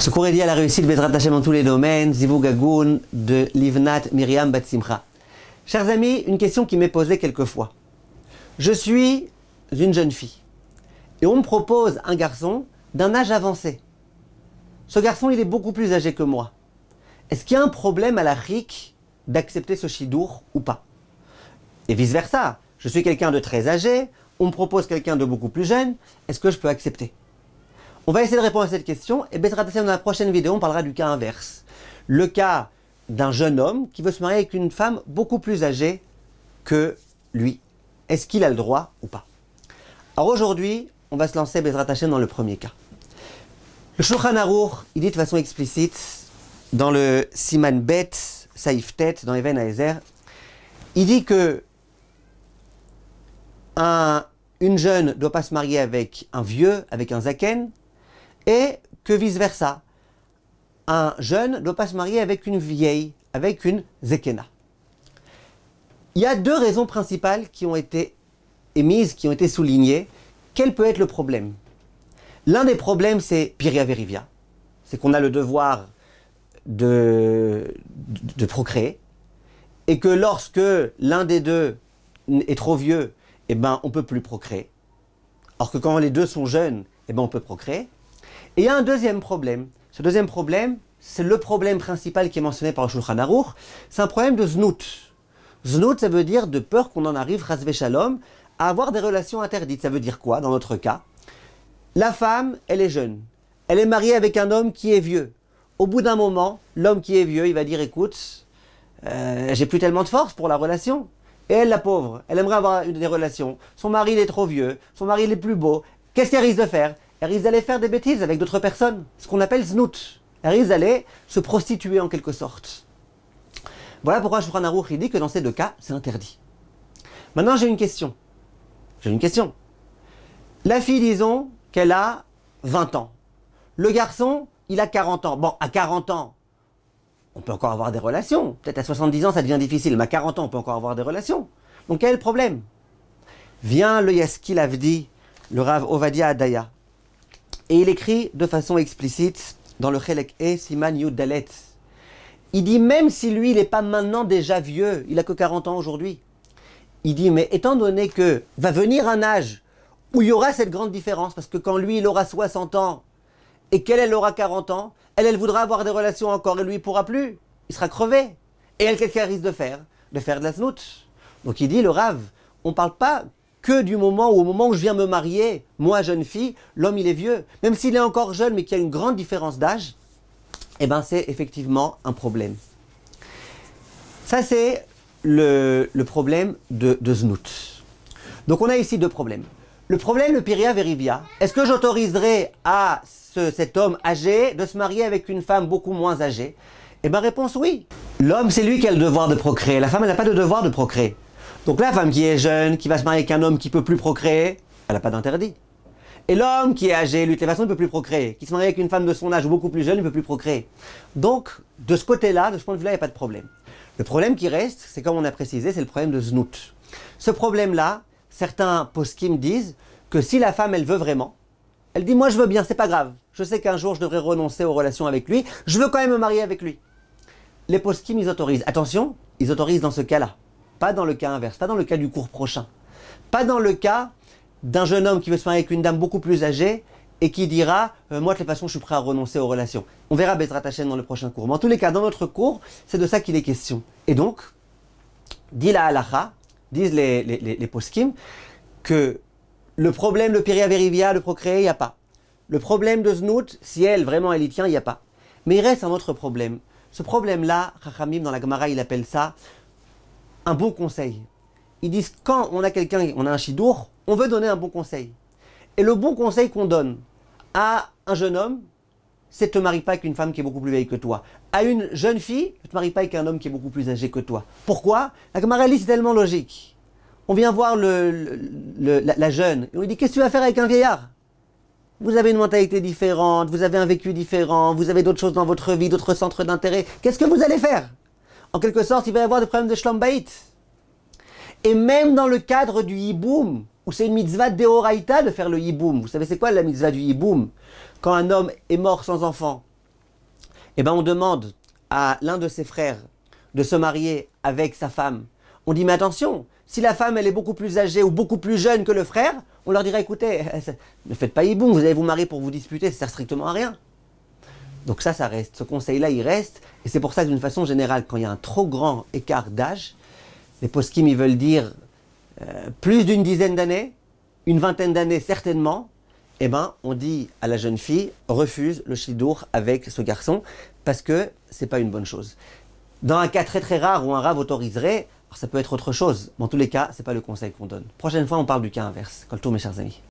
Ce cours est lié à la réussite Bezrat Hashem dans tous les domaines, Zivug Agun de Livnat Miriam Bat Simcha. Chers amis, une question qui m'est posée quelquefois. Je suis une jeune fille et on me propose un garçon d'un âge avancé. Ce garçon, il est beaucoup plus âgé que moi. Est-ce qu'il y a un problème à la RIC d'accepter ce chidour ou pas? Et vice-versa, je suis quelqu'un de très âgé, on me propose quelqu'un de beaucoup plus jeune, est-ce que je peux accepter? On va essayer de répondre à cette question et Bezrat Hashem, dans la prochaine vidéo, on parlera du cas inverse. Le cas d'un jeune homme qui veut se marier avec une femme beaucoup plus âgée que lui. Est-ce qu'il a le droit ou pas? Alors aujourd'hui, on va se lancer Bezrat Hashem dans le premier cas. Le Shulchan Aruch, il dit de façon explicite dans le Siman Bet, Saïf Tet, dans Even Haezer, il dit que une jeune ne doit pas se marier avec un vieux, avec un zaken, et que vice-versa. Un jeune ne doit pas se marier avec une vieille, avec une zekena. Il y a deux raisons principales qui ont été émises, qui ont été soulignées. Quel peut être le problème? L'un des problèmes, c'est Piria Verivia. C'est qu'on a le devoir de procréer, et que lorsque l'un des deux est trop vieux, eh ben, on ne peut plus procréer. Alors que quand les deux sont jeunes, eh ben, on peut procréer. Et il y a un deuxième problème. Ce deuxième problème, c'est le problème principal qui est mentionné par le Shulchan Aruch. C'est un problème de znout. Znout, ça veut dire de peur qu'on en arrive, chas v'shalom, à avoir des relations interdites. Ça veut dire quoi, dans notre cas? La femme, elle est jeune. Elle est mariée avec un homme qui est vieux. Au bout d'un moment, l'homme qui est vieux, il va dire, écoute, j'ai plus tellement de force pour la relation. Et elle, la pauvre, elle aimerait avoir des relations. Son mari, il est trop vieux. Son mari, il est plus beau. Qu'est-ce qu'elle risque de faire? Elle risque d'aller faire des bêtises avec d'autres personnes. Ce qu'on appelle znout. Elle risque d'aller se prostituer en quelque sorte. Voilà pourquoi Shulchan Aruch dit que dans ces deux cas, c'est interdit. Maintenant, j'ai une question. La fille, disons qu'elle a 20 ans. Le garçon, il a 40 ans. Bon, à 40 ans, on peut encore avoir des relations. Peut-être à 70 ans, ça devient difficile, mais à 40 ans, on peut encore avoir des relations. Donc, quel est le problème? Vient le Yaskil Avdi, le Rav Ovadia Adaya, et il écrit de façon explicite dans le Chelek E Siman Yud Dalet. Il dit, même si lui, il n'est pas maintenant déjà vieux, il a que 40 ans aujourd'hui, il dit, mais étant donné que va venir un âge où il y aura cette grande différence, parce que quand lui, il aura 60 ans, et qu'elle, elle aura 40 ans, elle voudra avoir des relations encore, et lui, il ne pourra plus. Il sera crevé. Et elle, qu'est-ce qu'elle risque de faire? De faire de la znout. Donc il dit, le Rav, on ne parle pas que du moment où, au moment où je viens me marier, moi, jeune fille, l'homme, il est vieux. Même s'il est encore jeune, mais qu'il y a une grande différence d'âge, eh bien, c'est effectivement un problème. Ça, c'est le problème de znout. Donc on a ici deux problèmes. Le problème, le Piria Verivia, est-ce que j'autoriserai à cet homme âgé de se marier avec une femme beaucoup moins âgée? Eh bien, réponse oui. L'homme, c'est lui qui a le devoir de procréer. La femme, elle n'a pas de devoir de procréer. Donc la femme qui est jeune, qui va se marier avec un homme qui ne peut plus procréer, elle n'a pas d'interdit. Et l'homme qui est âgé, lui, de toute façon, il ne peut plus procréer. Qui se marie avec une femme de son âge ou beaucoup plus jeune, il ne peut plus procréer. Donc, de ce côté-là, de ce point de vue-là, il n'y a pas de problème. Le problème qui reste, c'est comme on a précisé, c'est le problème de znout. Ce problème-là, certains poskim disent que si la femme, elle veut vraiment, elle dit, moi je veux bien, c'est pas grave. Je sais qu'un jour, je devrais renoncer aux relations avec lui. Je veux quand même me marier avec lui. Les poskim, ils autorisent. Attention, ils autorisent dans ce cas-là. Pas dans le cas inverse, pas dans le cas du cours prochain. Pas dans le cas d'un jeune homme qui veut se marier avec une dame beaucoup plus âgée et qui dira moi de toute façon je suis prêt à renoncer aux relations. On verra Bezrat Hashem dans le prochain cours. Mais en tous les cas, dans notre cours, c'est de ça qu'il est question. Et donc, dit la halacha, disent les poskim, que le problème, le Piria Verivia, le procréer, il n'y a pas. Le problème de znout, si elle, vraiment, elle y tient, il n'y a pas. Mais il reste un autre problème. Ce problème-là, Chachamim, dans la Gemara, il appelle ça un bon conseil. Ils disent, quand on a quelqu'un, on a un chidour, on veut donner un bon conseil. Et le bon conseil qu'on donne à un jeune homme, c'est ne te marie pas avec une femme qui est beaucoup plus vieille que toi. À une jeune fille, ne te marie pas avec un homme qui est beaucoup plus âgé que toi. Pourquoi? La Gemara, c'est tellement logique. On vient voir la jeune, et on lui dit, qu'est-ce que tu vas faire avec un vieillard? Vous avez une mentalité différente, vous avez un vécu différent, vous avez d'autres choses dans votre vie, d'autres centres d'intérêt. Qu'est-ce que vous allez faire? En quelque sorte, il va y avoir des problèmes de shlom bayit. Et même dans le cadre du yiboum, où c'est une mitzvah d'Eoraïta de faire le yiboum. Vous savez c'est quoi la mitzvah du yiboum? Quand un homme est mort sans enfant, eh ben on demande à l'un de ses frères de se marier avec sa femme. On dit, mais attention, si la femme elle est beaucoup plus âgée ou beaucoup plus jeune que le frère, on leur dirait, écoutez, ne faites pas hiboum, vous allez vous marier pour vous disputer, ça sert strictement à rien. Donc ça reste, ce conseil-là, il reste, et c'est pour ça que d'une façon générale, quand il y a un trop grand écart d'âge, les poskim, ils veulent dire plus d'une dizaine d'années, une vingtaine d'années certainement, eh ben, on dit à la jeune fille, refuse le shidour avec ce garçon, parce que c'est pas une bonne chose. Dans un cas très très rare où un rave autoriserait, alors ça peut être autre chose, mais en tous les cas, c'est pas le conseil qu'on donne. Prochaine fois, on parle du cas inverse. Kol tov, mes chers amis.